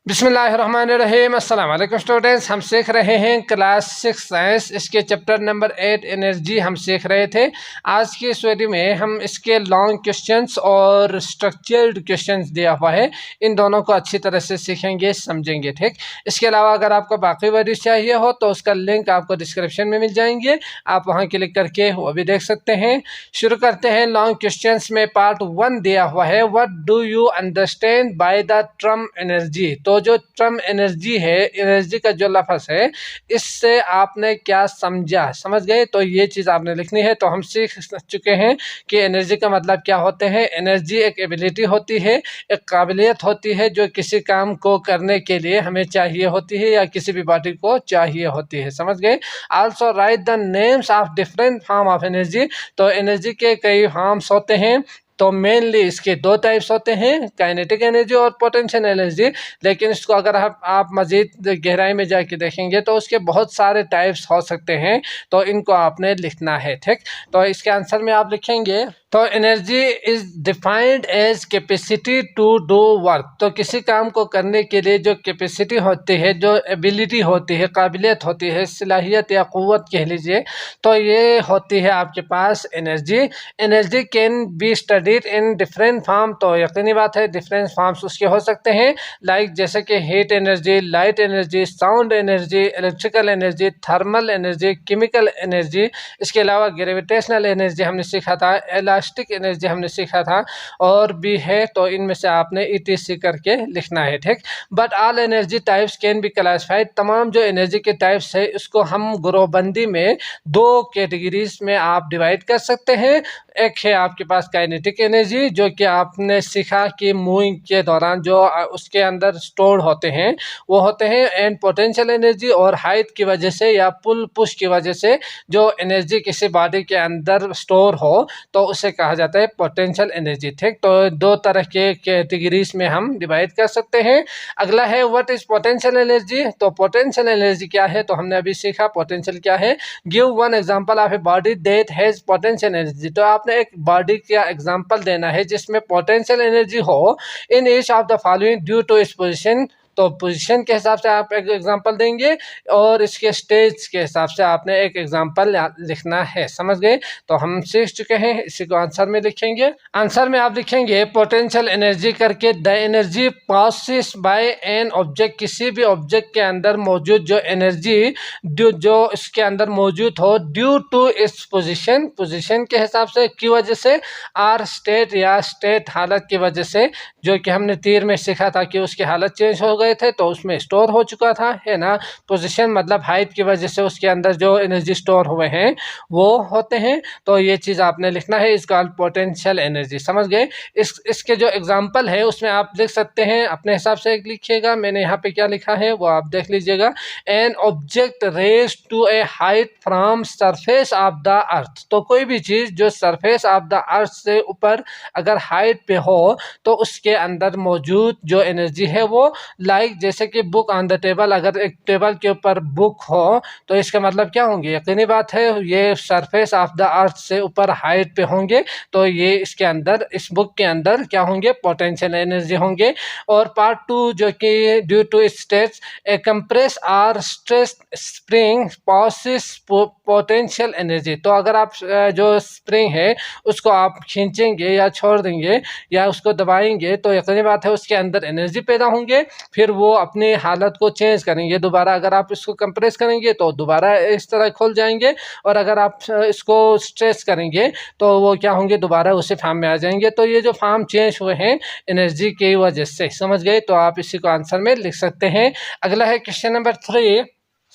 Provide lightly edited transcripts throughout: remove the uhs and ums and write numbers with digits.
बिस्मिल्लाहिर्रहमानिर्रहीम। अस्सलाम वालेकुम स्टूडेंट्स, हम सीख रहे हैं क्लास 6 साइंस, इसके चैप्टर नंबर 8 एनर्जी हम सीख रहे थे। आज की इस वीडियो में हम इसके लॉन्ग क्वेश्चंस और स्ट्रक्चर्ड क्वेश्चंस दिया हुआ है, इन दोनों को अच्छी तरह से सीखेंगे, समझेंगे। ठीक, इसके अलावा अगर आपको बाकी वीडियो चाहिए हो तो उसका लिंक आपको डिस्क्रिप्शन में मिल जाएंगे, आप वहाँ क्लिक करके वो भी देख सकते हैं। शुरू करते हैं लॉन्ग क्वेश्चंस में। पार्ट 1 दिया हुआ है, what do you understand by the term energy. तो जो टर्म एनर्जी है, एनर्जी का जो लफ्ज़ है, इससे आपने क्या समझा, समझ गए? तो ये चीज़ आपने लिखनी है। तो हम सीख चुके हैं कि एनर्जी का मतलब क्या होते हैं। एनर्जी एक एबिलिटी होती है, एक काबिलियत होती है जो किसी काम को करने के लिए हमें चाहिए होती है या किसी भी बॉडी को चाहिए होती है, समझ गए? Also right the names of different form of energy. तो एनर्जी के कई फॉर्म्स होते हैं। तो मेनली इसके दो टाइप्स होते हैं, काइनेटिक एनर्जी और पोटेंशियल एनर्जी। लेकिन इसको अगर आप मज़ीद गहराई में जाके देखेंगे तो उसके बहुत सारे टाइप्स हो सकते हैं, तो इनको आपने लिखना है। ठीक, तो इसके आंसर में आप लिखेंगे, तो energy is defined as capacity to do work. तो किसी काम को करने के लिए जो कैपेसिटी होती है, जो एबिलिटी होती है, काबिलियत होती है, सलाहियत या क़ुव्वत कह लीजिए, तो ये होती है आपके पास energy. Energy can be studied in different form. तो यकीनी बात है डिफरेंट फॉर्म्स उसके हो सकते हैं, लाइक जैसे कि heat energy, light energy, sound energy, electrical energy, thermal energy, chemical energy. इसके अलावा ग्रेविटेशनल एनर्जी हमने सीखा था, इलास्टिक एनर्जी हमने सीखा था, और भी है। तो इनमें से आपने ETC करके लिखना है। ठीक, but all energy types can be classified. तमाम जो एनर्जी के टाइप्स है इसको हम ग्रुपबंदी में दो कैटेगरीज में आप डिवाइड कर सकते हैं। एक है आपके पास काइनेटिक एनर्जी, जो कि आपने सीखा कि मूविंग के दौरान जो उसके अंदर स्टोर होते हैं वो होते हैं। एंड पोटेंशियल एनर्जी, और हाइट की वजह से या पुल पुश की वजह से जो एनर्जी किसी बॉडी के अंदर स्टोर हो तो उसे कहा जाता है पोटेंशियल एनर्जी। ठीक, तो दो तरह के कैटेगरीज में हम डिवाइड कर सकते हैं। अगला है व्हाट इज पोटेंशियल एनर्जी। तो पोटेंशियल एनर्जी क्या है, तो हमने अभी सीखा पोटेंशियल क्या है। Give one example of a body that has potential energy. तो आपने एक बॉडी का एग्जांपल देना है जिसमें पोटेंशियल एनर्जी हो in each of the following due to its position. तो पोजीशन के हिसाब से आप एक एग्जांपल देंगे और इसके स्टेज के हिसाब से आपने एक एग्जांपल लिखना है, समझ गए? तो हम सीख चुके हैं, इसी को आंसर में लिखेंगे। आंसर में आप लिखेंगे पोटेंशियल एनर्जी करके, the energy possesses by an object. किसी भी ऑब्जेक्ट के अंदर मौजूद जो एनर्जी जो इसके अंदर मौजूद हो due to its position, position के हिसाब से, की वजह से, आर स्टेट या स्टेट हालत की वजह से, जो कि हमने तीर में सीखा था कि उसकी हालत चेंज हो गए थे तो उसमें स्टोर हो चुका था, है ना। पोजीशन मतलब हाइट की वजह से उसके अंदर जो एनर्जी स्टोर हुए हैं वो होते हैं। तो ये चीज़ आपने लिखना है, इसका पोटेंशियल एनर्जी, समझ गए? इसके जो एग्जांपल है उसमें आप लिख सकते हैं, अपने हिसाब से लिखिएगा। मैंने यहाँ पे क्या लिखा है वो आप देख लीजिएगा। An object raise to a height from surface of the earth. तो कोई भी चीज़ जो सरफेस ऑफ द अर्थ से ऊपर अगर हाइट पे हो तो उसके अंदर मौजूद जो एनर्जी है वो, लाइक जैसे कि बुक ऑन द टेबल, अगर एक टेबल के ऊपर बुक हो तो इसका मतलब क्या होंगे, यकीनी बात है ये सरफेस ऑफ द अर्थ से ऊपर हाइट पे होंगे, तो ये इसके अंदर, इस बुक के अंदर क्या होंगे, पोटेंशियल एनर्जी होंगे। और पार्ट 2 जो कि due to states a compress or stress spring possesses potential energy. तो अगर आप जो स्प्रिंग है उसको आप खींचेंगे या छोड़ देंगे या उसको दबाएंगे तो यकीनी बात है उसके अंदर एनर्जी पैदा होंगे, फिर वो अपनी हालत को चेंज करेंगे दोबारा। अगर आप इसको कंप्रेस करेंगे तो दोबारा इस तरह खुल जाएंगे, और अगर आप इसको स्ट्रेच करेंगे तो वो क्या होंगे, दोबारा उसी फॉर्म में आ जाएंगे। तो ये जो फॉर्म चेंज हुए हैं एनर्जी की वजह से, समझ गए? तो आप इसी को आंसर में लिख सकते हैं। अगला है क्वेश्चन नंबर 3।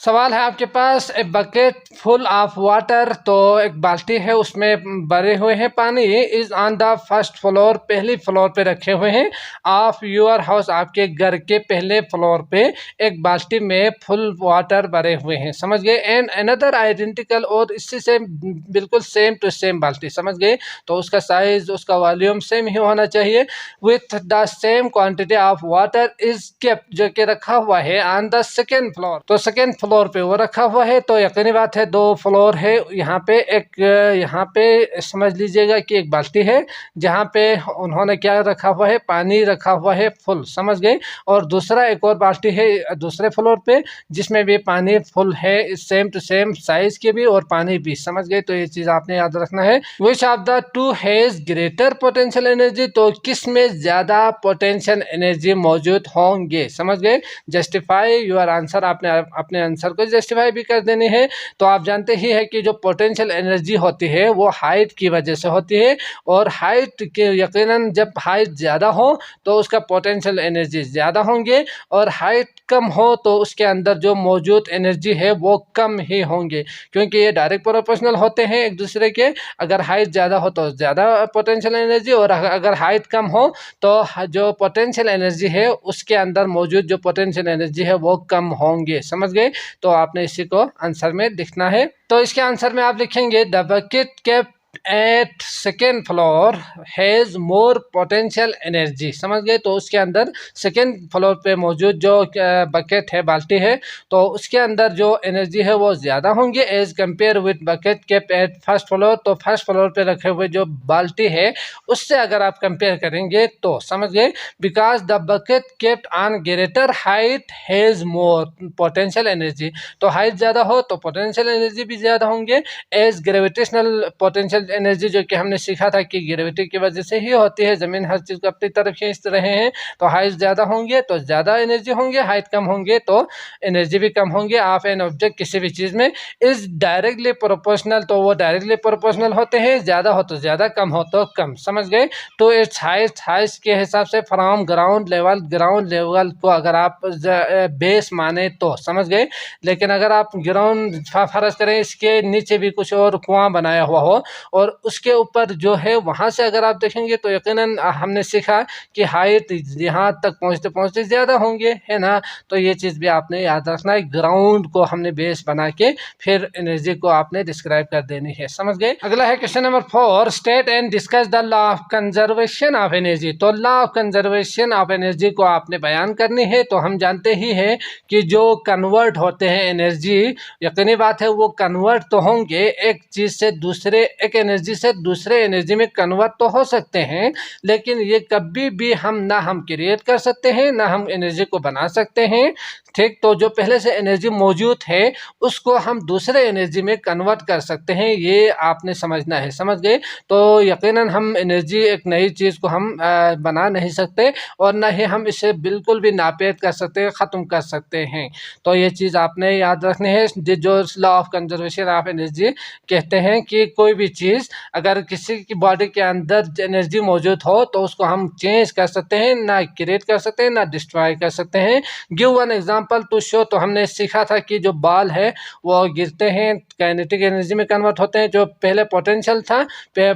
सवाल है आपके पास, a bucket full of water. तो एक बाल्टी है उसमें भरे हुए हैं पानी, is on the first floor, पहली फ्लोर पे रखे हुए हैं, ऑफ योर हाउस, आपके घर के पहले फ्लोर पे एक बाल्टी में फुल वाटर भरे हुए हैं, समझ गए? एंड अनदर आइडेंटिकल, और इससे से बिल्कुल सेम टू सेम बाल्टी, समझ गए? तो उसका साइज, उसका वॉल्यूम सेम ही होना चाहिए। With the same quantity of water is kept, जो कि रखा हुआ है ऑन द सेकेंड फ्लोर। तो सेकेंड फ्लोर पे वो रखा हुआ है। तो यकीनी बात है 2 फ्लोर है यहाँ पे। एक यहाँ पे समझ लीजिएगा कि एक बाल्टी है जहाँ पे उन्होंने क्या रखा हुआ है, पानी रखा हुआ है फुल, समझ गए। और दूसरा एक और बाल्टी है दूसरे फ्लोर पे जिसमें भी पानी फुल है, सेम टू सेम साइज के भी और पानी भी, समझ गए। तो ये चीज आपने याद रखना है। Which of the two has greater potential energy, तो किस में ज्यादा पोटेंशियल एनर्जी मौजूद होंगे, समझ गए। जस्टिफाई योर आंसर, आपने अपने आंसर को जस्टिफाई भी कर देनी है। तो आप जानते ही है कि जो पोटेंशियल एनर्जी होती है वो हाइट की वजह से होती है, और हाइट के यकीनन जब हाइट ज़्यादा हो तो उसका पोटेंशियल एनर्जी ज़्यादा होंगे, और हाइट कम हो तो उसके अंदर जो मौजूद एनर्जी है वो कम ही होंगे, क्योंकि ये डायरेक्ट प्रोपोर्शनल होते हैं एक दूसरे के। अगर हाइट ज़्यादा हो तो ज़्यादा पोटेंशियल एनर्जी, और अगर हाइट कम हो तो जो पोटेंशियल एनर्जी है उसके अंदर मौजूद जो पोटेंशियल एनर्जी है वो कम होंगे, समझ गए। तो आपने इसी को आंसर में लिखना है। तो इसके आंसर में आप लिखेंगे the bucket cap at second floor has more potential energy, समझ गए। तो उसके अंदर सेकेंड फ्लोर पे मौजूद जो बकेट है, बाल्टी है, तो उसके अंदर जो एनर्जी है वो ज़्यादा होंगे as compare with bucket cap at first floor. तो फर्स्ट फ्लोर पे रखे हुए जो बाल्टी है उससे अगर आप कंपेयर करेंगे तो, समझ गए। Because the bucket kept on greater height has more potential energy, तो हाइट ज़्यादा हो तो पोटेंशियल एनर्जी भी ज़्यादा होंगे। एज ग्रेविटेशनल पोटेंशियल एनर्जी, जो कि हमने सीखा था कि ग्रेविटी की वजह से ही होती है, जमीन हर चीज को अपनी तरफ खींच रहे हैं। तो हाइट ज्यादा होंगे तो ज्यादा एनर्जी होंगे, हाइट कम होंगे तो एनर्जी भी कम होंगे। ऑफ एन ऑब्जेक्ट किसी भी चीज में इज डायरेक्टली प्रोपोर्शनल, तो वो डायरेक्टली प्रोपोर्शनल होते हैं, ज्यादा हो तो ज्यादा, कम हो तो कम, समझ गए। तो इट्स हाइट, हाइट के हिसाब से फ्रॉम ग्राउंड लेवल को अगर आप बेस माने तो, समझ गए। लेकिन अगर आप ग्राउंड फर्ज करें, इसके नीचे भी कुछ और कुआं बनाया हुआ हो और उसके ऊपर जो है वहाँ से अगर आप देखेंगे तो यकीनन हमने सीखा कि हाइट यहाँ तक पहुँचते पहुँचते ज़्यादा होंगे, है ना। तो ये चीज़ भी आपने याद रखना है। ग्राउंड को हमने बेस बना के फिर एनर्जी को आपने डिस्क्राइब कर देनी है, समझ गए। अगला है question number 4, state and discuss the law of conservation of energy. तो law of conservation of energy को आपने बयान करनी है। तो हम जानते ही है कि जो कन्वर्ट होते हैं एनर्जी, यकीनी बात है वो कन्वर्ट तो होंगे, एक चीज़ से दूसरे, एक एनर्जी से दूसरे एनर्जी में कन्वर्ट तो हो सकते हैं, लेकिन ये कभी भी हम क्रिएट कर सकते हैं ना हम एनर्जी को बना सकते हैं, ठीक। तो जो पहले से एनर्जी मौजूद है उसको हम दूसरे एनर्जी में कन्वर्ट कर सकते हैं, ये आपने समझना है, समझ गए। तो यकीनन हम एनर्जी, एक नई चीज़ को हम बना नहीं सकते और ना ही हम इसे बिल्कुल भी नापेद कर सकते, ख़त्म कर सकते हैं। तो ये चीज़ आपने याद रखनी है। जो law of conservation of energy कहते हैं कि कोई भी चीज़ अगर किसी की बॉडी के अंदर एनर्जी मौजूद हो तो उसको हम चेंज कर सकते हैं, ना क्रिएट कर सकते हैं, ना डिस्ट्रॉय कर सकते हैं। Give one example to show. तो हमने सीखा था कि जो बॉल है वो गिरते हैं, काइनेटिक एनर्जी में कन्वर्ट होते हैं। जो पहले पोटेंशियल था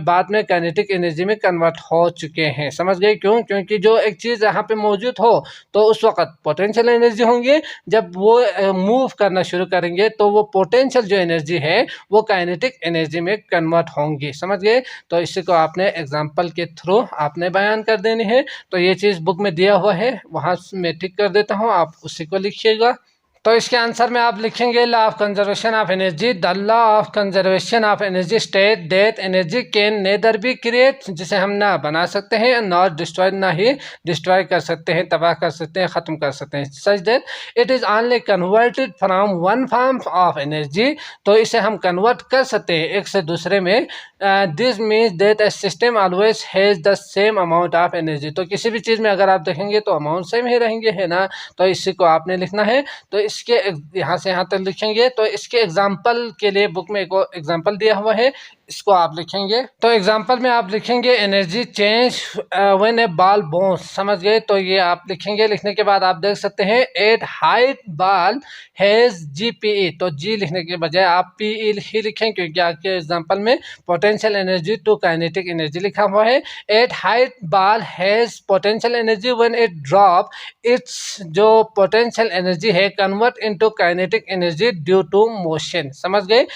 बाद में काइनेटिक एनर्जी में कन्वर्ट हो चुके हैं, समझ गए। क्यों? क्योंकि जो एक चीज़ यहाँ पे मौजूद हो तो उस वक्त पोटेंशियल एनर्जी होंगे, जब वो मूव करना शुरू करेंगे तो वो पोटेंशियल जो एनर्जी है वो काइनेटिक एनर्जी में कन्वर्ट होंगी, समझ गए। तो इसी को आपने एग्जांपल के थ्रू आपने बयान कर देनी है। तो ये चीज़ बुक में दिया हुआ है, वहाँ मैं ठीक कर देता हूँ, आप उसी को लिखिएगा। तो इसके आंसर में आप लिखेंगे law of conservation of energy. The law of conservation of energy state that energy can nether be create, जिसे हम ना बना सकते हैं, नॉट डिस्ट्रॉय, ना ही डिस्ट्रॉय कर सकते हैं, तबाह कर सकते हैं, ख़त्म कर सकते हैं। Such that it is only converted from one form of energy. तो इसे हम कन्वर्ट कर सकते हैं एक से दूसरे में। This means that A system always has the same amount of energy. तो किसी भी चीज़ में अगर आप देखेंगे तो अमाउंट सेम ही रहेंगे, है ना। तो इसी को आपने लिखना है। तो इसके यहाँ से यहाँ तक लिखेंगे। तो इसके एग्जाम्पल के लिए बुक में एक एग्जाम्पल दिया हुआ है, इसको आप लिखेंगे। तो एग्जाम्पल में आप लिखेंगे energy change when A ball bounce, समझ गए। तो ये आप लिखेंगे। लिखने के बाद आप देख सकते हैं at height ball has GPE। तो जी लिखने के बजाय आप PE ही लिखें, क्योंकि आपके एग्जाम्पल में potential energy to kinetic energy लिखा हुआ है। At height ball has potential energy when it drop its, जो पोटेंशियल एनर्जी है convert into kinetic energy due to motion, समझ गए।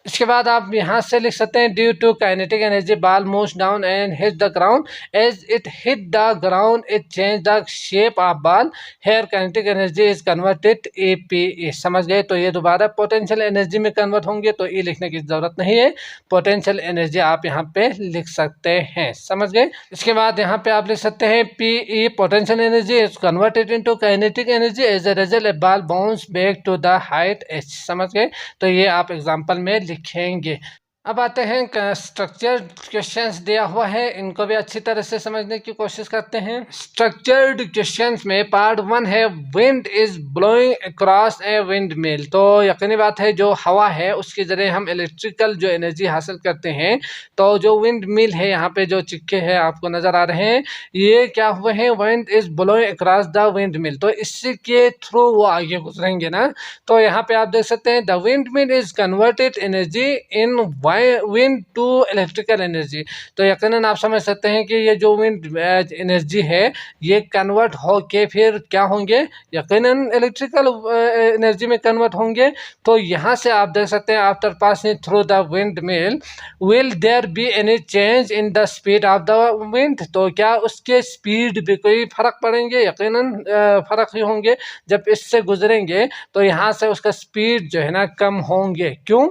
इसके बाद आप यहाँ से लिख सकते हैं हैं due to kinetic energy ball moves down and hit the ground, as it hit the ground it change the shape of ball, here kinetic energy is converted APE। समझ गए? तो ये दोबारा पोटेंशियल एनर्जी में कन्वर्ट होंगे, तो E लिखने की जरूरत नहीं है, पोटेंशियल एनर्जी आप यहाँ पे लिख सकते हैं। समझ गए? इसके बाद यहाँ पे आप लिख सकते हैं PE potential energy is converted into kinetic energy as a result a ball bounce back to the height H। समझ गए? तो ये आप एग्जांपल में लिखेंगे। अब आते हैं स्ट्रक्चर्ड क्वेश्चंस दिया हुआ है, इनको भी अच्छी तरह से समझने की कोशिश करते हैं। स्ट्रक्चर्ड क्वेश्चंस में पार्ट 1 है wind is blowing across a wind mill. तो यकीनी बात है जो हवा है उसके जरिए हम इलेक्ट्रिकल जो एनर्जी हासिल करते हैं। तो जो विंड मिल है यहाँ पे जो चिक्के हैं आपको नजर आ रहे हैं, ये क्या हुए हैं, wind is blowing across the wind mill. तो इसके थ्रू वो आगे गुजरेंगे ना। तो यहाँ पे आप देख सकते हैं the windmill is converted energy in wind to electrical energy. तो यकीनन आप समझ सकते हैं कि ये जो विंड एनर्जी है ये कन्वर्ट हो के फिर क्या होंगे, यकीनन इलेक्ट्रिकल एनर्जी में कन्वर्ट होंगे। तो यहाँ से आप देख सकते हैं after passing through the windmill will there be any change in the speed of the wind. तो क्या उसके स्पीड भी कोई फर्क पड़ेंगे, यकीनन फर्क ही होंगे। जब इससे गुजरेंगे तो यहाँ से उसका स्पीड जो है ना कम होंगे। क्यों?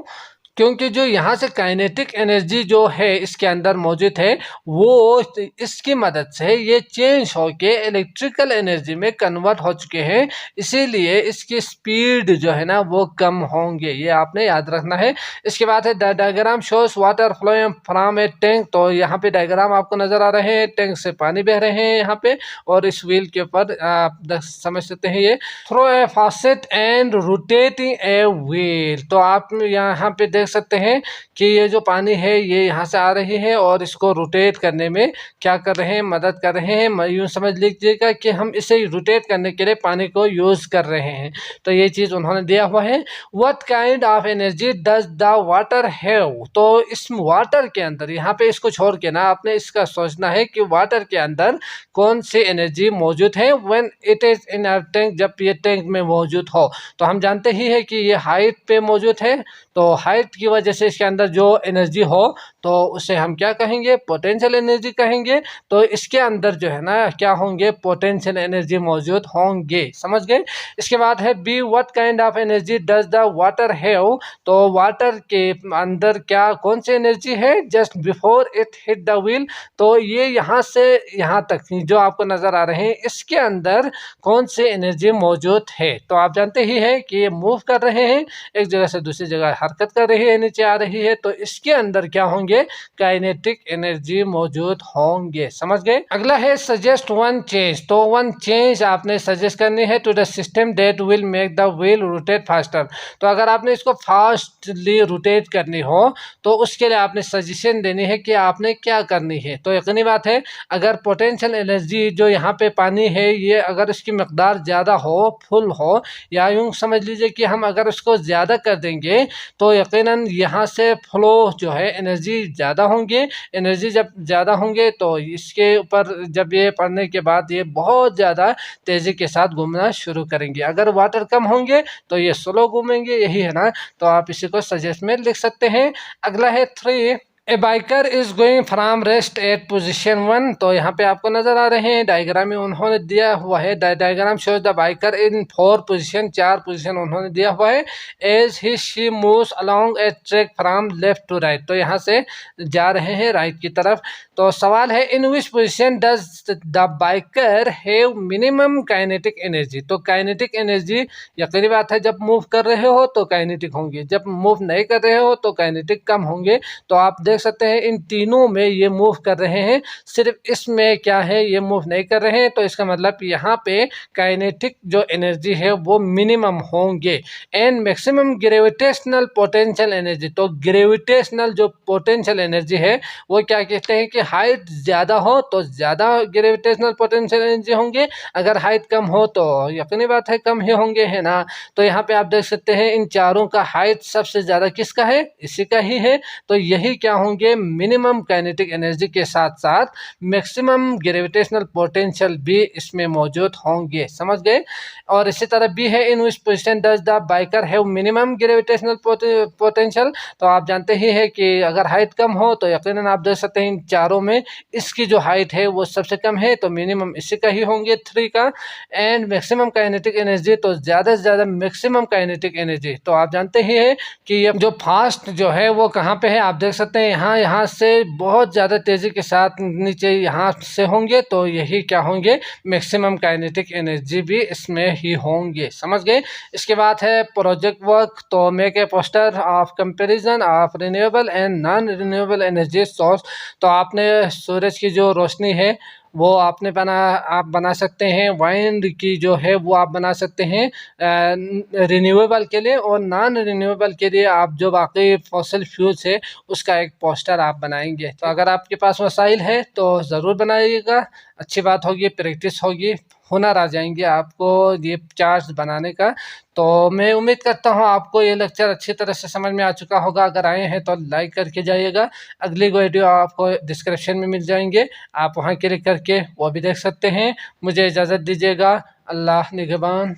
क्योंकि जो यहाँ से काइनेटिक एनर्जी जो है इसके अंदर मौजूद है वो इसकी मदद से ये चेंज होके इलेक्ट्रिकल एनर्जी में कन्वर्ट हो चुके हैं, इसीलिए इसकी स्पीड जो है ना वो कम होंगे, ये आपने याद रखना है। इसके बाद है the diagram shows water flowing from a tank. तो यहाँ पे डायग्राम आपको नजर आ रहे हैं, टैंक से पानी बह रहे हैं यहाँ पे, और इस व्हील के ऊपर आप समझ सकते हैं ये through a faucet and rotating a wheel. तो आप यहाँ पे देख सकते हैं कि ये जो पानी है ये यहाँ से आ रही है और इसको रोटेट करने में क्या कर रहे हैं, मदद कर रहे हैं। यूँ समझ लीजिएगा कि हम इसे रोटेट करने के लिए पानी को यूज कर रहे हैं। तो ये चीज उन्होंने दिया हुआ है। What kind of energy does the water have. तो इस वाटर के अंदर यहाँ पे इसको छोड़ के ना आपने इसका सोचना है कि वाटर के अंदर कौन सी एनर्जी मौजूद है when it is in a tank, जब ये टैंक में मौजूद हो। तो हम जानते ही है कि ये हाइट पे मौजूद है, तो हाइट की वजह से इसके अंदर जो एनर्जी हो तो उसे हम क्या कहेंगे, पोटेंशियल एनर्जी कहेंगे। तो इसके अंदर जो है ना क्या होंगे, पोटेंशियल एनर्जी मौजूद होंगे। समझ गए? इसके बाद है be what kind of energy does the water have. तो वाटर के अंदर क्या कौन सी एनर्जी है, just before it hit the wheel. तो ये यहाँ से यहाँ तक जो आपको नजर आ रहे हैं इसके अंदर कौन सी एनर्जी मौजूद है। तो आप जानते ही हैं कि ये मूव कर रहे हैं, एक जगह से दूसरी जगह हरकत कर रही है, नीचे आ रही है। तो इसके अंदर क्या होंगे, काइनेटिक एनर्जी मौजूद होंगे। समझ गए? अगला है सजेस्ट वन चेंज। तो वन चेंज आपने सजेस्ट करनी है to the system that will make the wheel rotate faster. तो अगर आपने इसको फास्टली रोटेट करनी हो तो उसके लिए आपने सजेशन देनी है कि आपने क्या करनी है। तो यकीनी बात है अगर पोटेंशियल एनर्जी जो यहाँ पे पानी है ये अगर इसकी मकदार ज़्यादा हो, फुल हो, या यूँ समझ लीजिए कि हम अगर उसको ज़्यादा कर देंगे तो यकीनन यहाँ से फ्लो जो है एनर्जी ज़्यादा होंगे। एनर्जी जब ज़्यादा होंगे तो इसके ऊपर जब ये पड़ने के बाद ये बहुत ज़्यादा तेज़ी के साथ घूमना शुरू करेंगे। अगर वाटर कम होंगे तो ये स्लो घूमेंगे, यही है ना। तो आप इसी को सजेस्ट में लिख सकते हैं। अगला है 3 a biker is going from rest at position 1। तो यहाँ पे आपको नजर आ रहे हैं डायग्राम में उन्होंने दिया हुआ है, diagram shows the biker in 4 position, 4 position उन्होंने दिया हुआ है। As he she moves along a track from left to right. तो यहाँ से जा रहे हैं राइट की तरफ। तो सवाल है in which position does the biker have minimum kinetic energy. तो काइनेटिक एनर्जी यकीनी बात है जब मूव कर रहे हो तो काइनेटिक होंगे, जब मूव नहीं कर रहे हो तो काइनेटिक कम होंगे। तो आप देख सकते हैं इन तीनों में ये मूव कर रहे हैं, सिर्फ इसमें क्या है ये मूव नहीं कर रहे हैं। तो इसका मतलब यहाँ पे काइनेटिक जो एनर्जी है वो मिनिमम होंगे। And maximum gravitational potential energy. तो ग्रेविटेशनल जो पोटेंशियल एनर्जी है वो क्या कहते हैं कि हाइट ज़्यादा हो तो ज़्यादा ग्रेविटेशनल पोटेंशियल एनर्जी होंगे, अगर हाइट कम हो तो यकीनी बात है कम ही होंगे, है ना। तो यहाँ पे आप देख सकते हैं इन चारों का हाइट सबसे ज़्यादा किसका है, इसी का ही है। तो यही क्या होंगे, मिनिमम काइनेटिक एनर्जी के साथ साथ मैक्सिमम ग्रेविटेशनल पोटेंशियल भी इसमें मौजूद होंगे। समझ गए। और इसी तरह भी है, in which position does the biker have minimum gravitational potential. तो आप जानते ही है कि अगर हाइट कम हो तो यकीनन आप देख सकते हैं इन चारों में इसकी जो हाइट है वो सबसे कम है, तो मिनिमम इसी का ही होंगे 3 का। एंड मैक्सिमम काइनेटिक एनर्जी, तो ज़्यादा से ज़्यादा मैक्सिमम काइनेटिक एनर्जी, तो आप जानते ही है कि ये जो फास्ट जो है वो कहाँ पे है, आप देख सकते हैं यहाँ से बहुत ज़्यादा तेज़ी के साथ नीचे यहाँ से होंगे, तो यही क्या होंगे, मैक्सिमम काइनेटिक एनर्जी भी इसमें ही होंगे। समझ गए। इसके बाद है प्रोजेक्ट वर्क। तो make a poster of comparison of renewable and non renewable energy source. तो आपने सूरज की जो रोशनी है वो आप बना सकते हैं। वाइंड की जो है वो आप बना सकते हैं रिन्यूएबल के लिए, और नॉन रिन्यूएबल के लिए आप जो बाकी फॉसिल फ्यूल्स है उसका एक पोस्टर आप बनाएंगे। तो अगर आपके पास वसाइल है तो ज़रूर बनाइएगा, अच्छी बात होगी, प्रैक्टिस होगी, हुनर आ जाएंगे आपको ये चार्ट्स बनाने का। तो मैं उम्मीद करता हूँ आपको ये लेक्चर अच्छी तरह से समझ में आ चुका होगा। अगर आए हैं तो लाइक करके जाइएगा। अगली वीडियो आपको डिस्क्रिप्शन में मिल जाएंगे, आप वहाँ क्लिक करके वो भी देख सकते हैं। मुझे इजाज़त दीजिएगा। अल्लाह निगहबान।